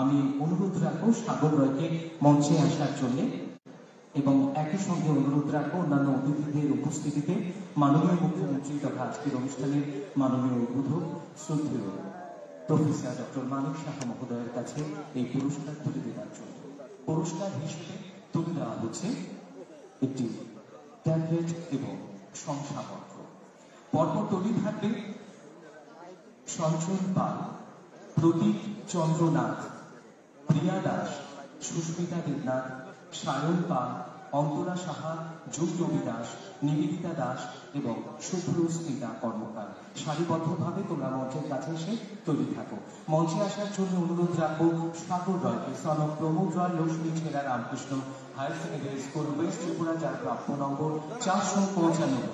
আমি অনুরোধ রাখবো সাগর রয়কে মঞ্চে আসার জন্য এবং একই সঙ্গে অনুরোধ রাখবো অন্যান্য অতিথিদের উপস্থিতিতে মাননীয় মুখ্যমন্ত্রী তথা আজকের অনুষ্ঠানের মাননীয় উদ্বোধক শ্রদ্ধেয় প্রফেসর ডক্টর মানিক সাহা মহোদয়ের কাছে এই পুরস্কার তুলে দেওয়ার জন্য। পুরস্কার হিসেবে তুলে দেওয়া হচ্ছে একটি ট্যাবলেট এবং শংসাপত্র। পরপর তুলে থাকবে সঞ্চল পাল, প্রদীপ চন্দ্র নাথ, প্রিয়া দাস, সুস্মিতা দেবনাথ, সায়ন পাল, অন্তরা সাহা, জুই রবি দাস, নিবেদিতা দাস এবং শুভ্রস্মিতা কর্মকার। সারিবদ্ধভাবে তোমরা মঞ্চের কাছে এসে তৈরি থাকো। মঞ্চে আসার জন্য অনুরোধ রাখবো সাগর রয়কে, son of Pramod Roy, Lakshmi Chhera Ramakrishna higher secondary school, west Tripura, যার প্রাপ্য নম্বর 495।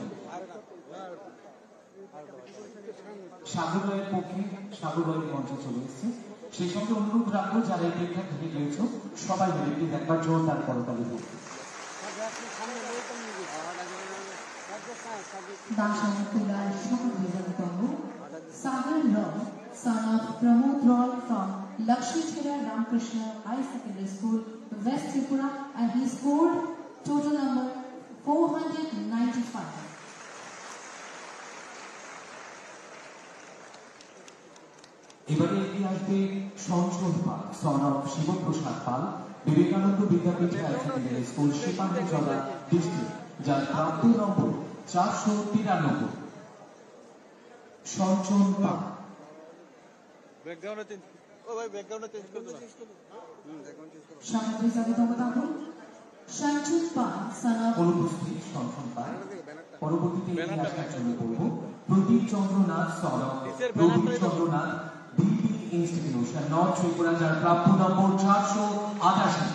সাগর রয়ের পক্ষে সাগর রয়ের মঞ্চে চলে এসেছে। সেই সঙ্গে অনুরোধ রাখবো যারা এই প্রেক্ষা থেকে গিয়েছ সবাই মিলে প্লিজ একবার জোরদার করতালি হোক। Sagar Roy, son of Pramod Roy from Lakshmi Chheda Ramakrishna High Secondary School, West Tripura, and he scored total number 495. এবারে এগিয়ে আসবে Sanchal Pal, son of Shivprasad Pal, Vivekananda Vidyapith higher secondary school, শিপাঞ্জলা district, যার প্রাপ্ত নম্বর 493। সঞ্চল পাল। অনুপস্থিত সঞ্চল পাল। পরবর্তীতে এগিয়ে আসার জন্য বলব Pradip Chandra Nath, son of Pradip Chandra Nath, BP institution, north Tripura, যার প্রাপ্য নম্বর 488।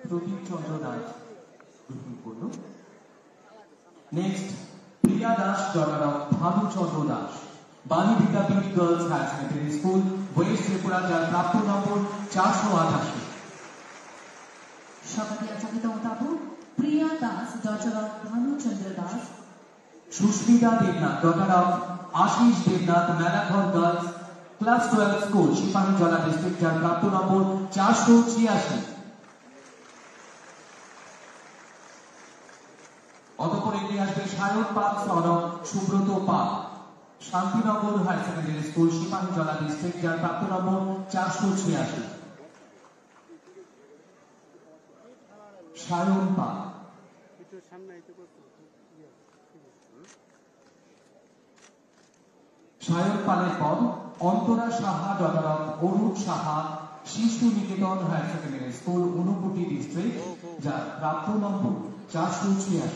প্রদীপ চন্দ্র নাথ গ্রহণ করল। Next Priya Das, daughter of Bhanuchandra Das, Bali Vidyapith girls higher secondary school, west Tripura, যার প্রাপ্য নম্বর 488। Priya Das, daughter of Bhanuchandra Das, Susmita Debnath, daughter of Ashis Debnath, Melaghar girls class 12 school, শিপাঞ্জলা district, যার প্রাপ্ত নম্বর 486। অতঃপর এগিয়ে আসবে Sayan Pal, son of Subrata Pal, Shantinagar higher secondary school, শিপাঞ্জলা district, যার প্রাপ্ত নম্বর 486। সায়ন পাল। সায়ন পালের পর Antara Saha, daughter of Arun Saha, Shishu Niketan higher secondary school, Unakoti district, যার প্রাপ্ত নম্বর 486।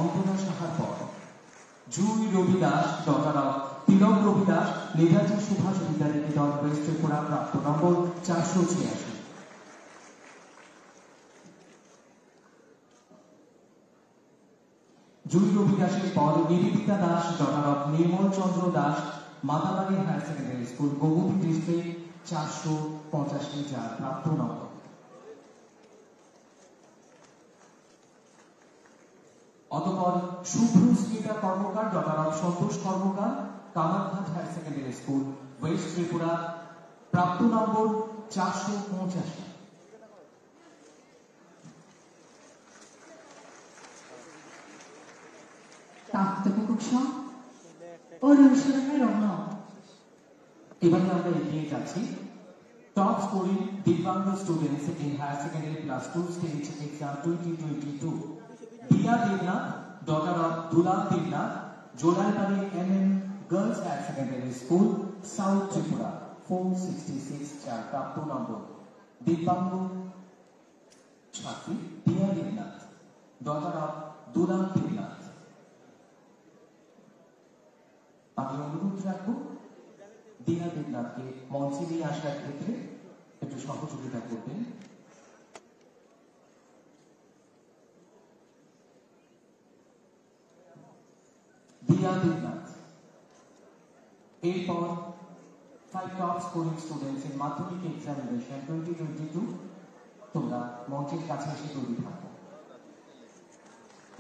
অন্তরা সাহার পর Jui Rabi Das, daughter of Tilak Rabi Das, Netaji Subhash Vidyaniketan, west Tripura, প্রাপ্ত নম্বর 486। জুই রবি দাসের পর Nivedita Das, daughter of Nirmal Chandra Das, Madabari higher secondary school, Gomati district, 485, যার প্রাপ্ত নম্বর। অতঃপর Shubhrasmita Karmakar, daughter of Santosh Karmakar, Kamarghat higher secondary school, west Tripura, প্রাপ্ত নম্বর 485। এবারে আমরা এগিয়ে যাচ্ছি top scoring divyang students in higher secondary class 2 stage exam 2022। Diya Debnath, daughter of Dulal Debnath, Jolaibari MM girls higher secondary school, south Tripura, 466, যার প্রাপ্ত নম্বর। দিব্যাঙ্গ ছাত্রী দিয়া দেবনাথ, ডটার অফ দুলাল দেবনাথ। আমি অনুরোধ রাখবো দিয়া দেবনাথকে মঞ্চে নিয়ে আসার ক্ষেত্রে একটু সহযোগিতা করবেন। দিয়া দেবনাথ। এরপর 5 top scoring students in Madhyamik examination 2022 তোমরা মঞ্চের কাছে এসে তৈরি থাকো।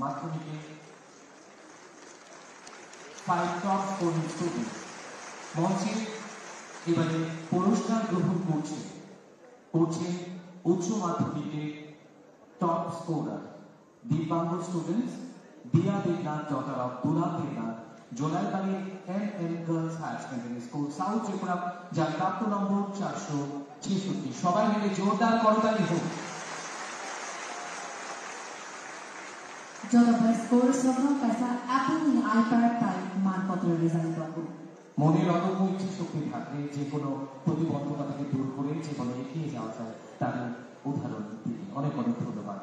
মাধ্যমিকে 5 top scoring students মঞ্চে এবারে পুরস্কার গ্রহণ করছে উচ্চ মাধ্যমিকে টপ স্কোরার দিব্যাঙ্গ স্টুডেন্টস দিয়া Debnath, daughter of Dula Debnath, Jolaibari MM girls higher secondary school, south Tripura, যার প্রাপ্ত নম্বর 466। সবাই মিলে জোরদার করতালি হোক। जब स्कोर सबका पैसा एप्पल आईपैड टाइप मानपत्र डिजाइन করব। মনের অদম্য ইচ্ছে শক্তি থাকলে যে কোনো প্রতিবন্ধকতা থেকে দূর করে জীবনে এগিয়ে যাওয়া যায়, তার উদাহরণ দিই। অনেক অনেক ধন্যবাদ।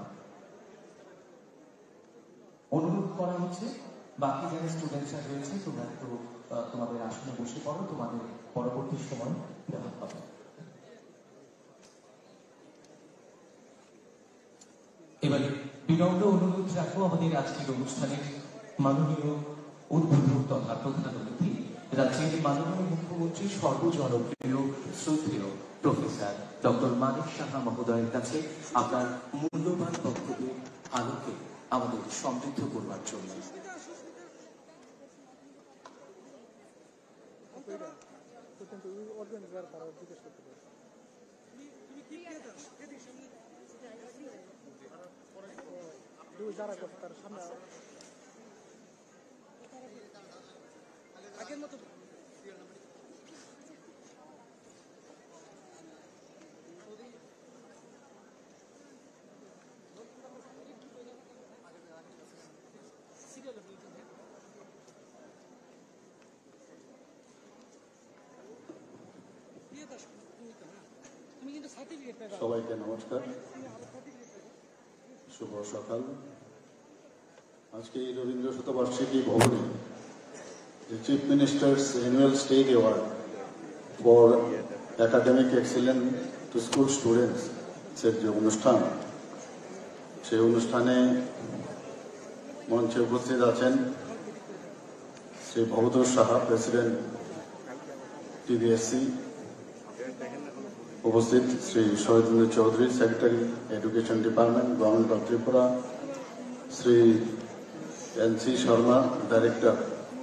অনুরোধ করা হচ্ছে বাকি যারা স্টুডেন্টসরা রয়েছে তোমরা একটু তোমাদের আসনে বসে পড়ো, তোমাদের পরবর্তী সময় দেওয়া হবে। এবারে বিনম্র অনুরোধ রাখবো আমাদের আজকের অনুষ্ঠানের মাননীয় উদ্বোধক তথা প্রধান অতিথি রাজ্যের মাননীয় মুখ্যমন্ত্রী সর্বজনপ্রিয় শ্রদ্ধেয় প্রফেসর ডক্টর মানিক সাহা মহোদয়ের কাছে আপনার মূল্যবান বক্তব্যের আলোকে আমাদের সমৃদ্ধ করবার জন্য। সবাইকে নমস্কার, শুভ সকাল। আজকে এই রবীন্দ্র শতবার্ষিকী ভবনে যে chief minister's annual state award for academic excellence to school students এর যে অনুষ্ঠান, সেই অনুষ্ঠানে মঞ্চে উপস্থিত আছেন শ্রী ভবতোষ সাহা, প্রেসিডেন্ট TVSC, উপস্থিত Shri Shahidendra Chowdhury, secretary education department, government of Tripura, Shri NC Sharma, director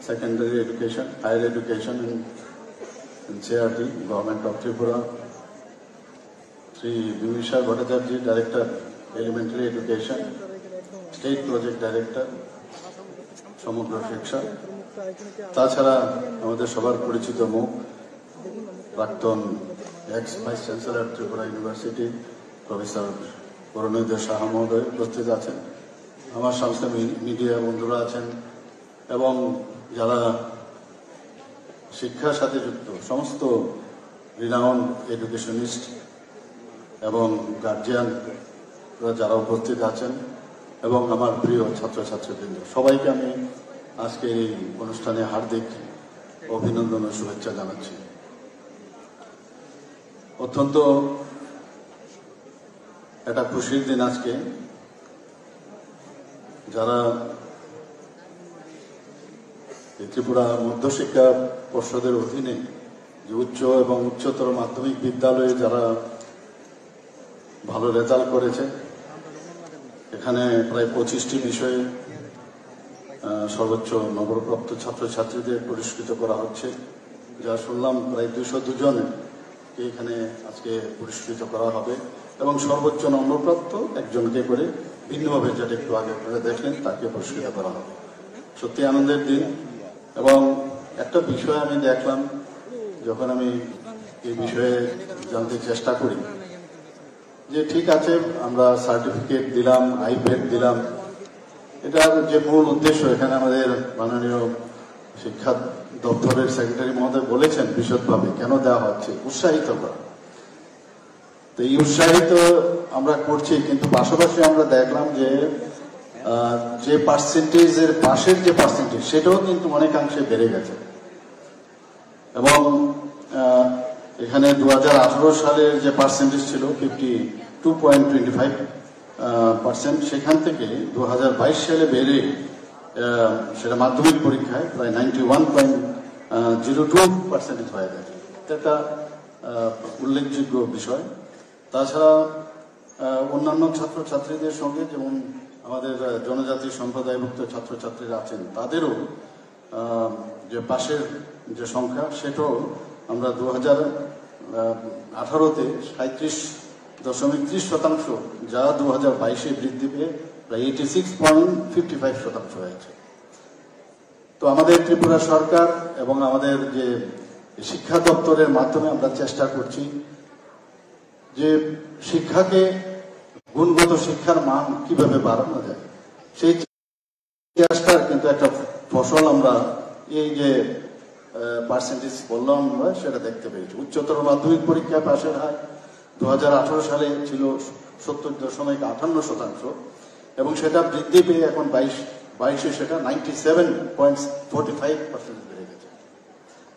secondary education, higher education in CRT, government of Tripura, Shri Bimisha Bhattacharya, director elementary education, state project director Samagra Shiksha. তাছাড়া আমাদের সবার পরিচিত মুখ প্রাক্তন ex vice chancellor Tripura university professor Karunoday Saha মহোদয় উপস্থিত আছেন, আমার সংস্থা মিডিয়া বন্ধুরা আছেন এবং যারা শিক্ষার সাথে যুক্ত সমস্ত রিনাউন্ড এডুকেশনিস্ট এবং গার্জিয়ান যারা উপস্থিত আছেন এবং আমার প্রিয় ছাত্রছাত্রীবৃন্দ, সবাইকে আমি আজকে এই অনুষ্ঠানে হার্দিক অভিনন্দন ও শুভেচ্ছা জানাচ্ছি। অত্যন্ত একটা খুশির দিন আজকে। যারা ত্রিপুরা মধ্যশিক্ষা পর্ষদের অধীনে যে উচ্চ এবং উচ্চতর মাধ্যমিক বিদ্যালয়ে যারা ভালো রেজাল্ট করেছে, এখানে প্রায় 25টি বিষয়ে সর্বোচ্চ নম্বরপ্রাপ্ত ছাত্রছাত্রীদের পুরস্কৃত করা হচ্ছে, যা শুনলাম প্রায় 202 জনকে এখানে আজকে পুরস্কৃত করা হবে এবং সর্বোচ্চ নম্বরপ্রাপ্ত একজনকে করে ভিন্নভাবে, যেটা একটু আগে আপনারা দেখলেন, তাকে পুরস্কৃত করা হবে। সত্যি আনন্দের দিন। এবং একটা বিষয় আমি দেখলাম, যখন আমি এই বিষয়ে জানতে চেষ্টা করি, যে ঠিক আছে আমরা সার্টিফিকেট দিলাম, আইপ্যাড দিলাম, এটার যে মূল উদ্দেশ্য, এখানে আমাদের মাননীয় শিক্ষা দপ্তরের সেক্রেটারি মহোদয় বলেছেন বিশদভাবে কেন দেওয়া হচ্ছে, উৎসাহিত করা। তো এই উৎসাহিত আমরা করছি, কিন্তু পাশাপাশি আমরা দেখলাম যে পার্সেন্টেজের পাশের যে পার্সেন্টেজ, সেটাও কিন্তু অনেকাংশে বেড়ে গেছে। এবং এখানে 2018 সালের যে পার্সেন্টেজ ছিল 52.25%, সেখান থেকে 2022 সালে বেড়ে সেটা মাধ্যমিক পরীক্ষায় প্রায় 91.02% হয়ে গেছে। তো এটা একটা উল্লেখযোগ্য বিষয়। তাছাড়া অন্যান্য ছাত্রছাত্রীদের সঙ্গে যেমন আমাদের জনজাতি সম্প্রদায়ভুক্ত ছাত্রছাত্রীরা আছেন তাদেরও যে পাশের যে সংখ্যা সেটাও আমরা 2018-তে 37.30%, যা 2022-এ বৃদ্ধি পেয়ে প্রায় 86.55% হয়েছে। তো আমাদের ত্রিপুরা সরকার এবং আমাদের যে শিক্ষা দপ্তরের মাধ্যমে আমরা চেষ্টা করছি যে শিক্ষাকে, গুণগত শিক্ষার মান কিভাবে বাড়ানো যায়, সেই চেষ্টার কিন্তু একটা ফসল আমরা এই যে পার্সেন্টেজ বললাম আমরা সেটা দেখতে পেয়েছি। উচ্চতর মাধ্যমিক পরীক্ষায় পাশের হার 2018 সালে ছিল 70.58% এবং সেটা বৃদ্ধি পেয়ে এখন 22-এ সেটা 97.45% বেড়ে গেছে।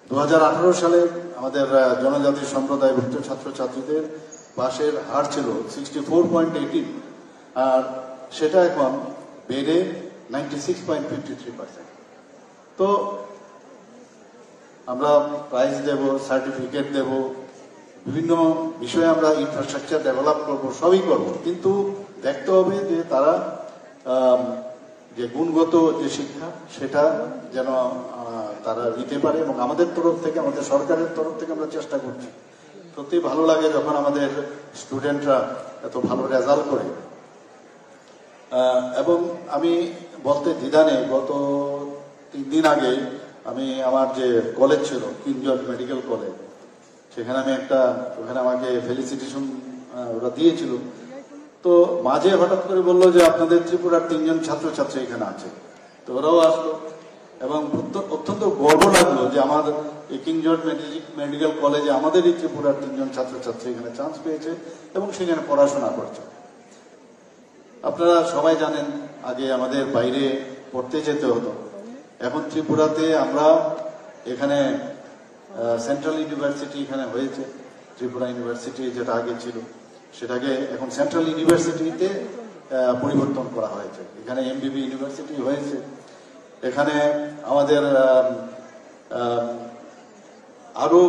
2018 সালে আমাদের জনজাতি সম্প্রদায়ভুক্ত ছাত্রছাত্রীদের পাশের হার ছিল 64.18, আর সেটা এখন বেড়ে 96.53%। তো আমরা প্রাইজ দেব, সার্টিফিকেট দেব, বিভিন্ন বিষয়ে আমরা ইনফ্রাস্ট্রাকচার ডেভেলপ করব, সবই করব, কিন্তু দেখতে হবে যে তারা যে গুণগত যে শিক্ষা সেটা যেন তারা নিতে পারে। এবং আমাদের তরফ থেকে, আমাদের সরকারের তরফ থেকে আমরা চেষ্টা করছি। সত্যি ভালো লাগে যখন আমাদের স্টুডেন্টরা এত ভালো রেজাল্ট করে। এবং আমি বলতে দ্বিধা নেই, গত 3 দিন আগে আমি আমার যে কলেজ ছিল কিং জর্জ মেডিকেল কলেজ, সেখানে আমি ওখানে আমাকে ফেলিসিটেশন ওরা দিয়েছিল। তো মাঝে হঠাৎ করে বললো যে আপনাদের ত্রিপুরার 3 জন ছাত্রছাত্রী এখানে আছে। তো ওরাও আসলো এবং অত্যন্ত গর্ব লাগলো যে আমার এই কিং জর্জ মেডিকেল কলেজে আমাদের এই ত্রিপুরার 3 জন ছাত্রছাত্রী এখানে চান্স পেয়েছে এবং সেখানে পড়াশোনা করছে। আপনারা সবাই জানেন আগে আমাদের বাইরে পড়তে যেতে হতো, এখন ত্রিপুরাতে আমরা এখানে সেন্ট্রাল ইউনিভার্সিটি এখানে হয়েছে। ত্রিপুরা ইউনিভার্সিটি যেটা আগে ছিল সেটাকে এখন সেন্ট্রাল ইউনিভার্সিটিতে পরিবর্তন করা হয়েছে। এখানে এমবিবি ইউনিভার্সিটি হয়েছে। এখানে আমাদের আরো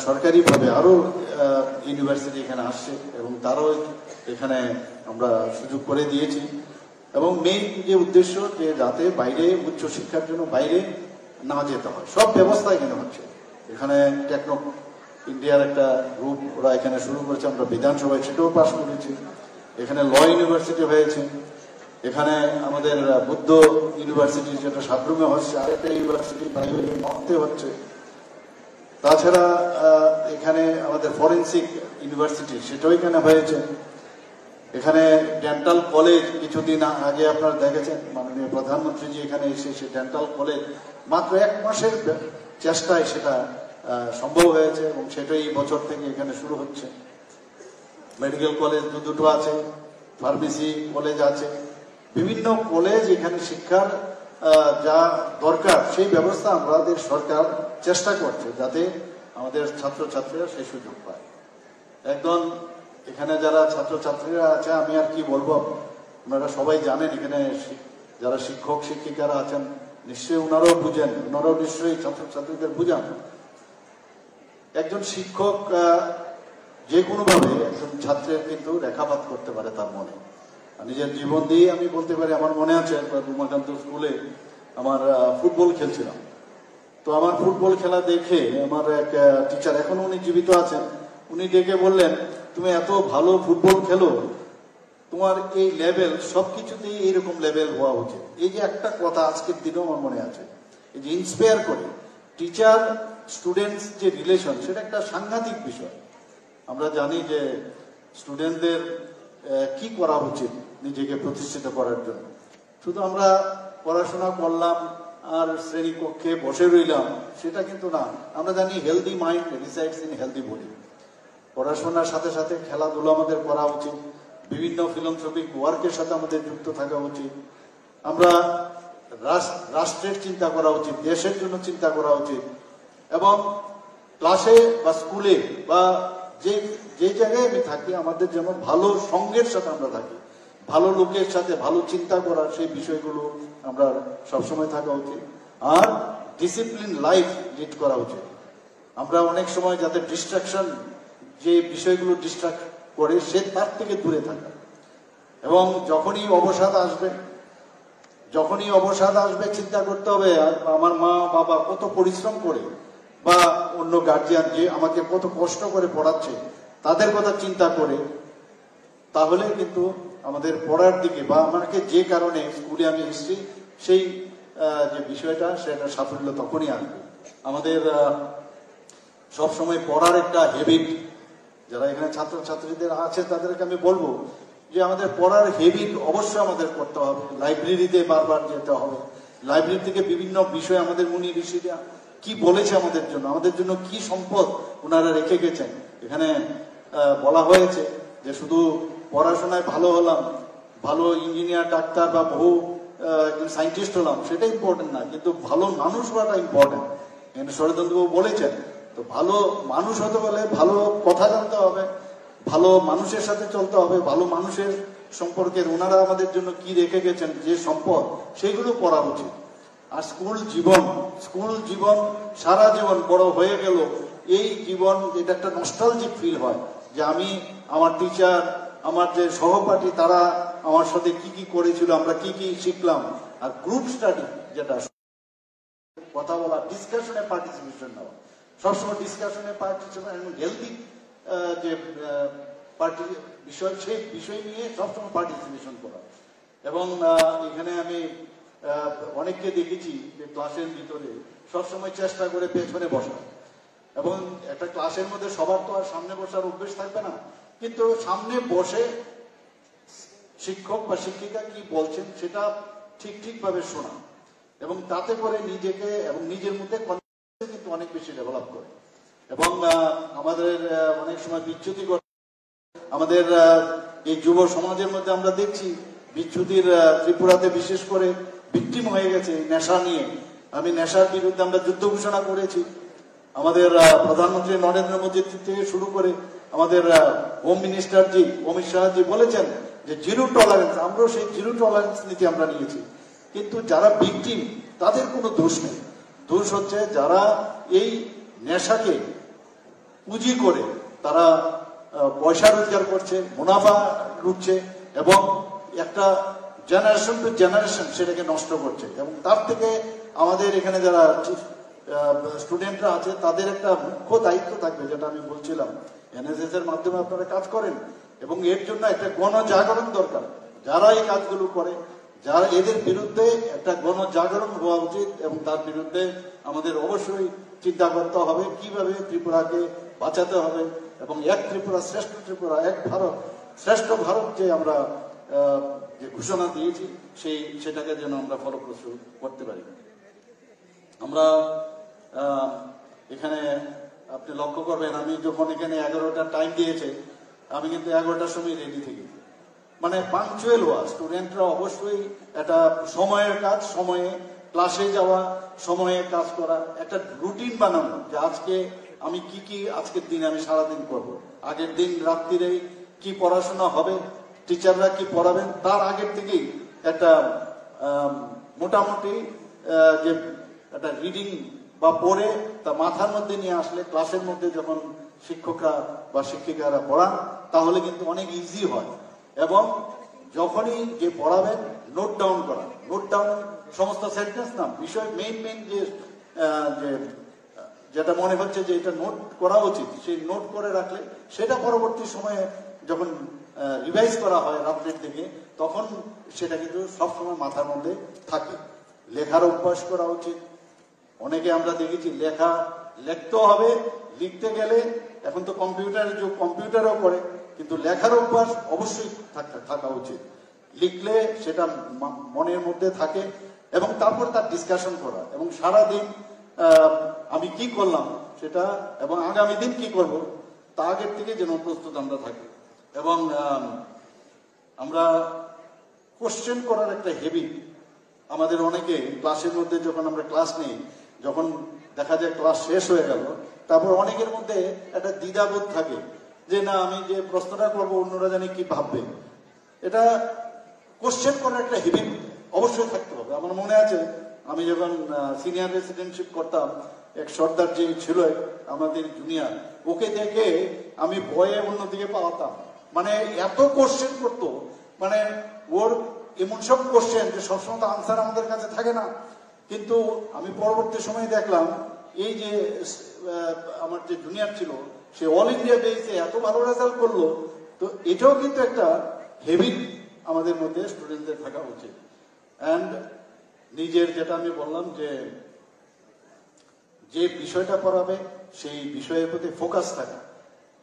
সরকারিভাবে আরো ইউনিভার্সিটি এখানে আসছে এবং তারাও এখানে আমরা সুযোগ করে দিয়েছি। এবং মেইন যে উদ্দেশ্য যে যাতে বাইরে উচ্চশিক্ষার জন্য বাইরে না যেতে হয়, সব ব্যবস্থা এখানে হচ্ছে। এখানে টেকনো ইন্ডিয়ার একটা গ্রুপ ওরা এখানে শুরু করেছে, আমরা বিধানসভায় সেটাও পাশ করেছি। এখানে ল ইউনিভার্সিটি হয়েছে, এখানে আমাদের বুদ্ধ ইউনিভার্সিটি যেটা সাবরুমে হচ্ছে, আরেকটা ইউনিভার্সিটি মর্তে হচ্ছে। তাছাড়া এখানে আমাদের ফরেন্সিক ইউনিভার্সিটি সেটাও এখানে হয়েছে। এখানে ডেন্টাল কলেজ কিছুদিন আগে আপনারা দেখেছেন, মাননীয় প্রধানমন্ত্রীজি এখানে এসে সে ডেন্টাল কলেজ মাত্র 1 মাসের চেষ্টায় সেটা সম্ভব হয়েছে এবং সেটাই এই বছর থেকে এখানে শুরু হচ্ছে। মেডিকেল কলেজ দুটো আছে, ফার্মেসি কলেজ আছে, বিভিন্ন কলেজ এখানে শিক্ষার যা দরকার সেই ব্যবস্থা আমাদের সরকার চেষ্টা করছে যাতে আমাদের ছাত্রছাত্রীরা সেই সুযোগ পায়। একদম এখানে যারা ছাত্রছাত্রীরা আছে আমি আর কি বলবো, আপনারা সবাই জানেন এখানে যারা শিক্ষক শিক্ষিকারা আছেন নিশ্চয়ই ওনারাও বুঝেন, ওনারাও নিশ্চয়ই ছাত্রছাত্রীদের বুঝান। একজন শিক্ষক যে কোনোভাবে একজন ছাত্রের কিন্তু রেখাপাত করতে পারে তার মনে। নিজের জীবন দিয়ে আমি বলতে পারি, আমার মনে আছে একবার উমাকান্ত স্কুলে আমার ফুটবল খেলছিলাম। তো আমার ফুটবল খেলা দেখে আমার এক টিচার, এখনো উনি জীবিত আছেন, উনি ডেকে বললেন তুমি এত ভালো ফুটবল খেলো, তোমার এই লেভেল সবকিছুতেই এইরকম লেভেল হওয়া উচিত। এই যে একটা কথা আজকের দিনেও আমার মনে আছে, এই যে ইন্সপায়ার করে টিচার স্টুডেন্টস যে রিলেশন, সেটা একটা সাংঘাতিক বিষয়। আমরা জানি যে স্টুডেন্টদের কি করা উচিত নিজেকে প্রতিষ্ঠিত করার জন্য। শুধু আমরা পড়াশোনা করলাম আর শ্রেণী কক্ষে বসে রইলাম সেটা কিন্তু না। আমরা জানি healthy mind resides in healthy body. পড়াশোনার সাথে সাথে খেলাধুলা আমাদের করা উচিত, বিভিন্ন ফিলান্থ্রপিক ওয়ার্কের সাথে আমাদের যুক্ত থাকা উচিত। আমরা রাষ্ট্রের চিন্তা করা উচিত, দেশের জন্য চিন্তা করা উচিত। এবং ক্লাসে বা স্কুলে বা যে জায়গায় আমি থাকি আমাদের যেন ভালো সঙ্গের সাথে আমরা থাকি, ভালো লোকের সাথে ভালো চিন্তা করার সেই বিষয়গুলো আমরা সবসময় থাকা উচিত। আর ডিসিপ্লিন লাইফ লিড করা উচিত। আমরা অনেক সময় যাদের ডিস্ট্রাকশন, যে বিষয়গুলো ডিস্ট্রাক্ট করে, সে তার থেকে দূরে থাকা। এবং যখনই অবসাদ আসবে চিন্তা করতে হবে আমার মা বাবা কত পরিশ্রম করে, বা অন্য গার্জিয়ান যে আমাকে কত কষ্ট করে পড়াচ্ছে, তাদের কথা চিন্তা করে, তাহলে কিন্তু আমাদের পড়ার দিকে বা আমাকে যে কারণে স্কুলে আমি এসেছি সেই যে বিষয়টা, সেটা সাফল্য তখনই আসবে। আমাদের সবসময় পড়ার একটা হ্যাবিট, যারা এখানে ছাত্রছাত্রীদের আছে তাদেরকে আমি বলবো যে আমাদের পড়ার হ্যাবিট অবশ্যই আমাদের করতে হবে। লাইব্রেরিতে বারবার যেতে হবে, লাইব্রেরি থেকে বিভিন্ন বিষয় আমাদের মুনি ঋষিরা কি বলেছে আমাদের জন্য কি সম্পদ ওনারা রেখে গেছেন। এখানে বলা হয়েছে যে শুধু পড়াশোনায় ভালো হলাম, ভালো ইঞ্জিনিয়ার, ডাক্তার বা বহু সায়েন্টিস্ট হলাম, সেটা ইম্পর্টেন্ট না, কিন্তু ভালো মানুষ হওয়াটা ইম্পর্টেন্ট। এখানে শরৎচন্দ্রবাবু বলেছেন, তো ভালো মানুষ হতে গেলে ভালো কথা জানতে হবে, ভালো মানুষের সাথে চলতে হবে, ভালো মানুষের সম্পর্কের ওনারা আমাদের জন্য কি রেখে গেছেন যে সম্পদ, সেগুলো পড়া উচিত। আর স্কুল জীবন সারা জীবন বড় হয়ে গেল, এই জীবন এটা একটা নস্টালজিক ফিল হয় যে আমি, আমার টিচার, আমার যে সহপাঠী, তারা আমার সাথে কি কি করেছিল, আমরা কি কি শিখলাম। আর গ্রুপ স্টাডি, যেটা কথা বলা, ডিসকাশনে পার্টিসিপেশন নেওয়া, সবসময় ডিসকাশনে পার্টিসিপেশন, হেলদি যে বিষয়, সেই বিষয় নিয়ে সবসময় পার্টিসিপেশন করা। এবং এখানে আমি অনেককে দেখেছি যে ক্লাসের ভিতরে সবসময় চেষ্টা করে পেছনে বসা, এবং একটা ক্লাসের মধ্যে সবার তো আর সামনে বসার অভ্যেস থাকবে না, কিন্তু সামনে বসে শিক্ষক বা শিক্ষিকা কি বলছেন সেটা ঠিকভাবে শোনা, এবং তাতে করে নিজেকে এবং নিজের মধ্যে কনফিডেন্স কিন্তু অনেক বেশি ডেভেলপ করে। এবং আমাদের অনেক সময় বিচ্যুতি করে, আমাদের এই যুব সমাজের মধ্যে আমরা দেখছি বিচ্যুতির, ত্রিপুরাতে বিশেষ করে ভিকটিম হয়ে গেছে নেশা নিয়ে। আমি নেশার বিরুদ্ধে আমরা যুদ্ধ ঘোষণা করেছি। আমাদের প্রধানমন্ত্রী নরেন্দ্র মোদী থেকে শুরু করে আমাদের হোম মিনিস্টার জি অমিত শাহ জি বলেছেন যে জিরো টলারেন্স, আমরাও সেই জিরো টলারেন্স নীতি আমরা নিয়েছি। কিন্তু যারা ভিকটিম তাদের কোনো দোষ নেই, দোষ হচ্ছে যারা এই নেশাকে পুঁজি করে তারা পয়সা রোজগার করছে, মুনাফা লুটছে, এবং একটা জেনারেশন টু জেনারেশন সেটাকে নষ্ট করছে। এবং তার থেকে আমাদের এখানে যারা স্টুডেন্টরা আছে তাদের একটা মুখ্য দায়িত্ব থাকবে, যেটা আমি বলছিলাম, এনএসএস এর মাধ্যমে আপনারা কাজ করেন, এবং এর জন্য একটা গণজাগরণ দরকার। যারা এই কাজগুলো করে, যারা এদের বিরুদ্ধে একটা গণজাগরণ হওয়া উচিত, এবং তার বিরুদ্ধে আমাদের অবশ্যই চিন্তা করতে হবে কিভাবে ত্রিপুরাকে বাঁচাতে হবে, এবং এক ত্রিপুরা শ্রেষ্ঠ ত্রিপুরা, এক ভারত শ্রেষ্ঠ ভারত যে আমরা যে ঘোষণা দিয়েছি সেটাকে যেন আমরা ফলপ্রসূ করতে পারি। আমরা এখানে আপনি লক্ষ্য করবেন, আমি যখন এখানে 11টা টাইম দিয়েছে, আমি কিন্তু 11টার সময় রেডি থেকে, মানে পাঞ্চুয়াল হওয়া। স্টুডেন্টরা অবশ্যই একটা সময়ের কাজ, সময়ে ক্লাসে যাওয়া, সময়ে কাজ করা, একটা রুটিন বানানো যে আজকে আমি কি আজকের দিন আমি সারাদিন করব, আগের দিন রাত্রিরে কি পড়াশোনা হবে, টিচাররা কি পড়াবেন, তার আগের থেকেই একটা মোটামুটি যে একটা রিডিং বা পড়ে তা মাথার মধ্যে নিয়ে আসলে ক্লাসের মধ্যে যখন শিক্ষকরা বা শিক্ষিকারা পড়ান তাহলে কিন্তু অনেক ইজি হয়। এবং যখনই যে পড়াবেন নোট ডাউন করা, নোট ডাউন সমস্ত সেন্টেন্স না, বিষয় মেইন যে যেটা মনে হচ্ছে যে এটা নোট করা উচিত, সেই নোট করে রাখলে সেটা পরবর্তী সময়ে যখন রিভাইজ করা হয় রাত্রের দিকে, তখন সেটা কিন্তু সবসময় মাথার মধ্যে থাকে। লেখার অভ্যাস করা উচিত। অনেকে আমরা দেখেছি লিখতেও হবে, লিখতে গেলে এখন তো কম্পিউটারের যুগ, কম্পিউটারও করে, কিন্তু লেখার অভ্যাস অবশ্যই থাকা উচিত। লিখলে সেটা মনের মধ্যে থাকে, এবং তারপর তার ডিসকাশন করা, এবং সারাদিন আমি কি করলাম সেটা, এবং আগামী দিন কি করব তা আগের থেকে যেন প্রস্তুত আমরা থাকি। এবং আমরা কোশ্চেন করার একটা হ্যাবিট আমাদের অনেকে, ক্লাসের মধ্যে যখন আমরা ক্লাস নেই, যখন দেখা যায় ক্লাস শেষ হয়ে গেল, তারপর অনেকের মধ্যে একটা দ্বিধাবোধ থাকে যে না, আমি যে প্রশ্নটা করবো অন্যরা জানি কি ভাববে। এটা কোশ্চেন করার একটা হ্যাবিট অবশ্যই থাকতে হবে। আমার মনে আছে আমি যখন সিনিয়র রেসিডেন্টশিপ করতাম, এক সর্দার যে ছিল আমাদের জুনিয়র, ওকে দেখে আমি ভয়ে অন্যদিকে পালাতাম। মানে এত কোশ্চেন করতো, মানে ওর এমন সব কোশ্চেন যে সবসময় তো আনসার আমাদের কাছে থাকে না। কিন্তু আমি পরবর্তী সময়ে দেখলাম এই যে আমার যে জুনিয়র ছিল সে অল ইন্ডিয়া বেসে এত ভালো রেজাল্ট করলো। তো এটাও কিন্তু একটা হেবিট আমাদের মধ্যে স্টুডেন্টদের থাকা উচিত। অ্যান্ড নিজের যেটা আমি বললাম যে বিষয়টা পড়াবে সেই বিষয়ের প্রতি ফোকাস থাকা,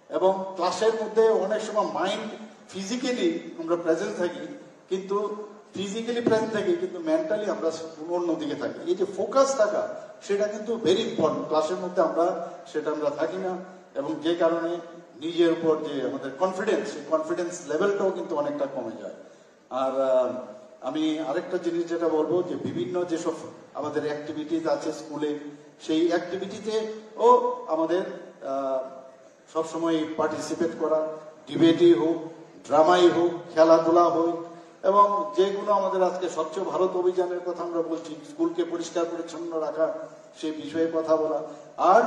এবং ক্লাসের মধ্যে অনেক সময় মাইন্ড ফিজিক্যালি আমরা প্রেজেন্ট থাকি, কিন্তু মেন্টালি আমরা অন্যদিকে থাকি। এই যে ফোকাস থাকা সেটা কিন্তু ভেরি ইম্পর্টেন্ট। ক্লাসের মধ্যে আমরা থাকি না, এবং যে কারণে নিজের উপর যে আমাদের কনফিডেন্স, সেই কনফিডেন্স লেভেলটাও কিন্তু অনেকটা কমে যায়। আর আমি আরেকটা জিনিস যেটা বলবো, যে বিভিন্ন যেসব আমাদের অ্যাক্টিভিটিস আছে স্কুলে, সেই অ্যাক্টিভিটিতে ও আমাদের সবসময় পার্টিসিপেট করা, ডিবেটই হোক, ড্রামাই হোক, খেলাধুলা হোক, এবং যেগুলো আমাদের আজকে স্বচ্ছ ভারত অভিযানের কথা আমরা বলছি, স্কুলকে পরিষ্কার পরিচ্ছন্ন রাখা, সেই বিষয়ে কথা বলা, আর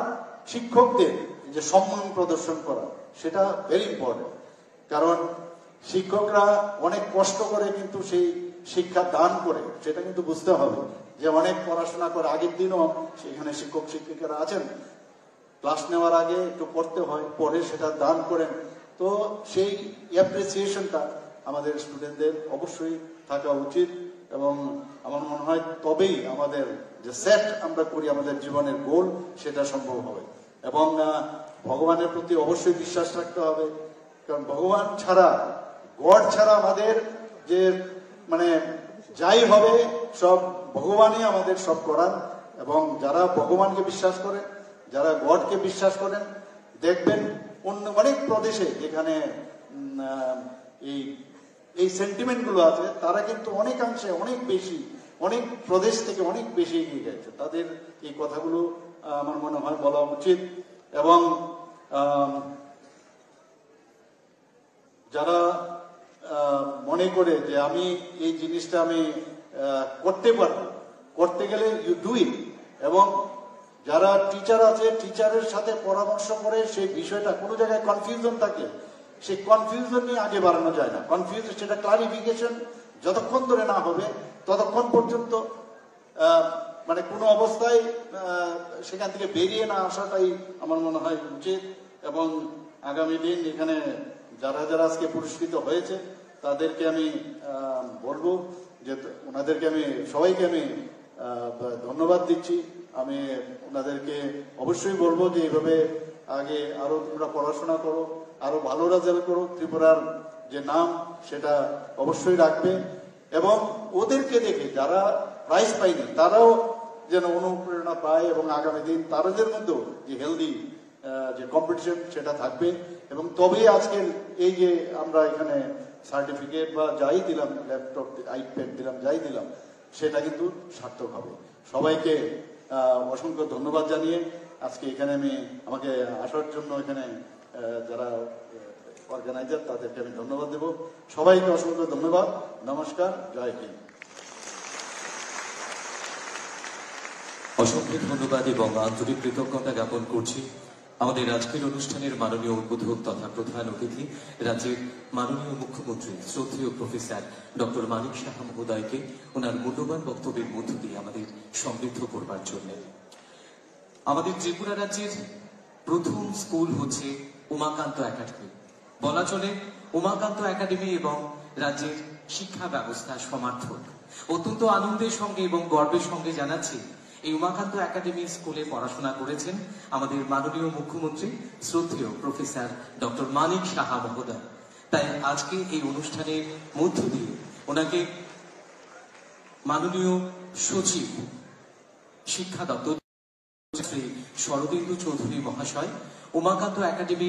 শিক্ষকদের যে সম্মান প্রদর্শন করা, সেটা ভেরি ইম্পর্টেন্ট। কারণ শিক্ষকরা অনেক কষ্ট করে কিন্তু সেই শিক্ষা দান করে, সেটা কিন্তু বুঝতে হবে যে অনেক পড়াশোনা করে। আগের দিনও সেখানে শিক্ষক শিক্ষিকারা আছেন, ক্লাস নেওয়ার আগে একটু পড়তে হয়, পরে সেটা দান করেন। তো সেই অ্যাপ্রিসিয়েশনটা আমাদের স্টুডেন্টদের অবশ্যই থাকা উচিত, এবং আমার মনে হয় তবেই আমাদের যে সেট আমরা করি আমাদের জীবনের গোল, সেটা সম্ভব হবে। এবং ভগবানের প্রতি অবশ্যই বিশ্বাস রাখতে হবে, কারণ ভগবান ছাড়া, গড ছাড়া আমাদের যে মানে যাই হবে সব ভগবানই আমাদের সব করার। এবং যারা ভগবানকে বিশ্বাস করেন, যারা গডকে বিশ্বাস করেন, দেখবেন অন্য অনেক প্রদেশে যেখানে এই সেন্টিমেন্ট গুলো আছে, তারা কিন্তু অনেকাংশে অনেক প্রদেশ থেকে অনেক বেশি এগিয়ে গেছে। তাদের এই কথাগুলো আমার মনে হয় বলা উচিত। এবং যারা মনে করে যে আমি এই জিনিসটা আমি করতে পারবো, করতে গেলে ইউ ডু ইট। এবং যারা টিচার আছে, টিচারের সাথে পরামর্শ করে সেই বিষয়টা, কোনো জায়গায় কনফিউশন থাকে, সেই কনফিউশন নিয়ে আগে বাড়ানো যায় না। কনফিউশন, সেটা ক্লারিফিকেশন যতক্ষণ ধরে না হবে ততক্ষণ পর্যন্ত মানে কোনো অবস্থায় সেখান থেকে বেরিয়ে না আসাটাই আমার মনে হয় উচিত। এবং আগামী দিন এখানে যারা যারা আজকে পুরস্কৃত হয়েছে তাদেরকে আমি বলবো যে ওনাদেরকে আমি সবাইকে আমি ধন্যবাদ দিচ্ছি। আমি ওনাদেরকে অবশ্যই বলবো যে এইভাবে আগে আরো তোমরা পড়াশোনা করো, আরো ভালো রেজাল্ট করো, ত্রিপুরার যে নাম সেটা অবশ্যই রাখবে। এবং ওদেরকে দেখে যারা প্রাইজ পায়নি তারাও যেন অনুপ্রেরণা পায়, এবং আগামী দিন তাদের মধ্যেও যে হেলদি যে কম্পিটিশন সেটা থাকবে। এবং তবেই আজকের এই যে আমরা এখানে সার্টিফিকেট বা যাই দিলাম, ল্যাপটপ, আইপ্যাড দিলাম, যাই দিলাম, সেটা কিন্তু সার্থক হবে। সবাইকে অসংখ্য ধন্যবাদ জানিয়ে আজকে এখানে আমাকে আসার জন্য এখানে যারা অর্গানাইজার তাদেরকে আমি ধন্যবাদ দেব। সবাইকে অসংখ্য ধন্যবাদ। নমস্কার, জয় হিন্দ। অসংখ্য ধন্যবাদ এবং আন্তরিক কৃতজ্ঞতা জ্ঞাপন করছি আমাদের আজকের অনুষ্ঠানের মাননীয় উদ্বোধক তথা প্রধান অতিথি, রাজ্যের মাননীয় মুখ্যমন্ত্রী শ্রদ্ধেয় প্রফেসর ডক্টর মানিক সাহা মহোদয়কে ওনার মূল্যবান বক্তব্যের মধ্য দিয়ে আমাদের সমৃদ্ধ করবার জন্য। আমাদের ত্রিপুরা রাজ্যের প্রথম স্কুল হচ্ছে উমাকান্ত একাডেমি। বলা চলে উমাকান্ত একাডেমি এবং রাজ্যের শিক্ষা ব্যবস্থা সমার্থক। অত্যন্ত আনন্দের সঙ্গে এবং গর্বের সঙ্গে জানাচ্ছি এই উমাকান্ত একাডেমি স্কুলে পড়াশোনা করেছেন আমাদের মাননীয় মুখ্যমন্ত্রী শ্রদ্ধেয় প্রফেসর ডক্টর মানিক সাহা মহোদয়। তাই আজকে এই অনুষ্ঠানের মধ্য দিয়ে ওনাকে মাননীয় সচিব শিক্ষা দপ্তর শ্রী শরদিন্দু চৌধুরী মহাশয় উমাকান্ত একাডেমি